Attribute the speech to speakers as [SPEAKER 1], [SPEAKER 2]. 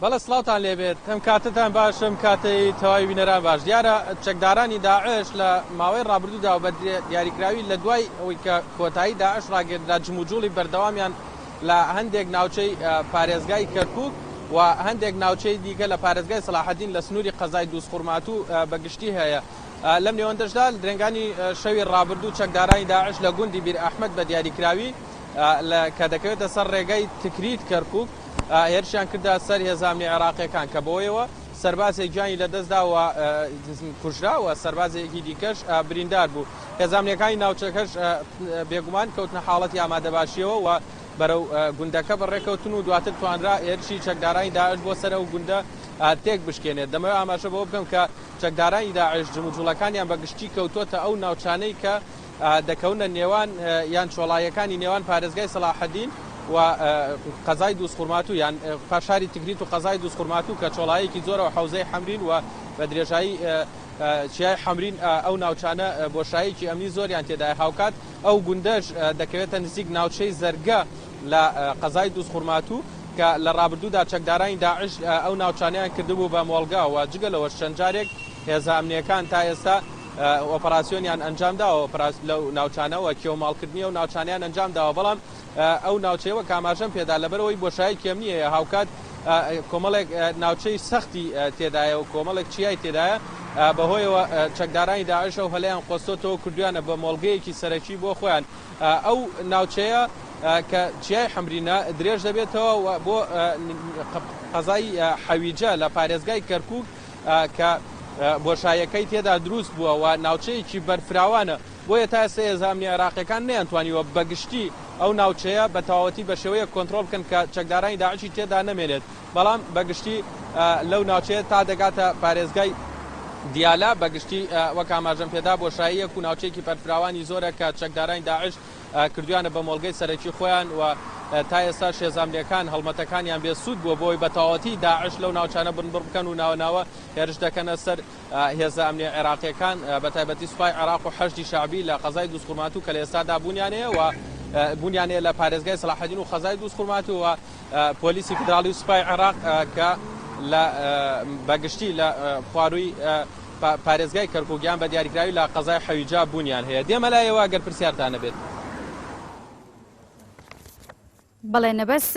[SPEAKER 1] بەڵە سڵاوتان لێبێت ئەم کاتتان باشم کاتەی تەواوی بینەران باش دیارە چەکدارانی داعش لە ماوەی ڕابردوودا و بە دیاریکراوی لە دوای ئەوەی کە کۆتایی داعش ڕاگەێنرا جموجوڵی بەردەوامیان لە هەندێک ناوچەی پارێزگای کەرکووک و هەندێک ناوچەی دیکە لە پارێزگای سەلاحەدین لە سنووری قەزای دووسخورمات و بەگشتی هەیە. لەم نێوەندەشدا درێنگانی شەوی ڕابردوو چەکدارانی داعش لە گوندی بیر ئەحمەد بە دیاریکراوی کە دەکەوێتە سەر ڕێگەی تکریت کەرکووک هێرشیان کردا سەر هێزانانی عێراقیەکان کە بۆیەوە سەربازێک گیانی لەدەستدا و کوژرا و سەربازێکی دیکەش بریندار بوو. هێزانەکانی ناوچەکەش بێگومان کەوتنە حاڵەتی ئامادەباشیەوە و بەرەو گوندەکە بەڕێکەوتن و دواتر توانرا هێرشی چەکدارانی داعش بۆ سەر ئەو گوندە تێک بشکێنێت. دەمەوێت ئاماژە بۆ بکەم کە چەکدارانی داعش جموجوڵەکانیان بەگشتی کەوتۆتە ئەو ناوچانەی کە دەکەونە نێوان یان چۆڵایەکانی نێوان پارێزگای سەلاحەدین و قەزای دووسخورمات و یان پاشاری تکریت و قەزای دووسخورمات و کە چۆڵایەکی زۆرەوە حەوزەی حەمرین و بە درێژایی چیای حەمرین ئەو ناوچانە بۆشاییکی ئەمنی زۆریان تێدای هاوکات. ئەو گوندەش دەکەوێتە نزیک ناوچەی زەرگە لە قەزای دووسخورمات و کە لە ڕابردوودا چەکدارانی داعش ئەو ناوچانیان کردبوو بە مۆڵگا و جگە لەوە چەند جارێک هێزە ئەمنیەکان تا ئێستا ئۆپەراسیۆنیان ئەنجامداوە لەو ناوچانەوە کێوماڵکردنی و ناوچانیان ئەنجامداوە. بەڵام ئەو ناوچەیەوە کاماژەم پێدا لەبەرەوەی بۆشایی کێمنیە هاوکات کۆمەڵێک ناوچەی سەختی تێدایە و کۆمەڵێک چیای تێدایە بەهۆیەوە چەکدارانی داعش و هەلەیان قۆستۆتەوە کردویانە بە مۆڵگەیەکی سەرەکی بۆ خۆیان. ئەو ناوچەیە کە چیای حەمرینە درێژ دەبێتەوە بۆ قەزای حەویجە لە پارێزگای کەرکووک کە بۆشایەکەی تێدا دروست بووە و ناوچەیەکی بەرفراوانە. بۆیە تا ئێستا هێزانانی عێراقیەکان نەیانتوانیوە بەگشتی ئەو ناوچەیە بە تەواوەتی بە شێوەیە کۆنتڕۆڵ بکەن کە چەکدارانی داعشی تێدا نەمێنێت. بەڵام بەگشتی لەو ناوچەیە تا دەگاتە پارێزگای دیالە بەگشتی وەک ئاماژەم پێدا بۆشاییەک و ناوچەیەکی بەرفراوانی زۆرە کە چەکدارانی داعش کردویانە بە مۆڵگەی سەرەکی خۆیان و تا ئێستا شێزانیەکان هەڵمەتەکانیان بێسوود بووە بۆی بە تەواوەتی داعش لەو ناوچانە بڕ بکەن و ناوەناوە هێرش دەکەنە سەر هێزە ئەمنیە عێراقیەکان بە تایبەتی سوپای عێراق و حەشدی شەعبی لە قەزای دووسخورمات و کە لە ئێستادا بوونیانەیە و بوونیانەیە لە پارێزگای سەلاحەدین و قەزای دووسخورمات و پۆلیسی فدراڵی و سوپای عێراق کە لە بەگشتی لە خوارووی پارێزگای کەرکووکیان بە دیاریکراوی لە قەزای حەویجە بوونیان هەیە. دێمە لایەوە گەر پرسیارتانە بێت.
[SPEAKER 2] بەڵێ نەبەس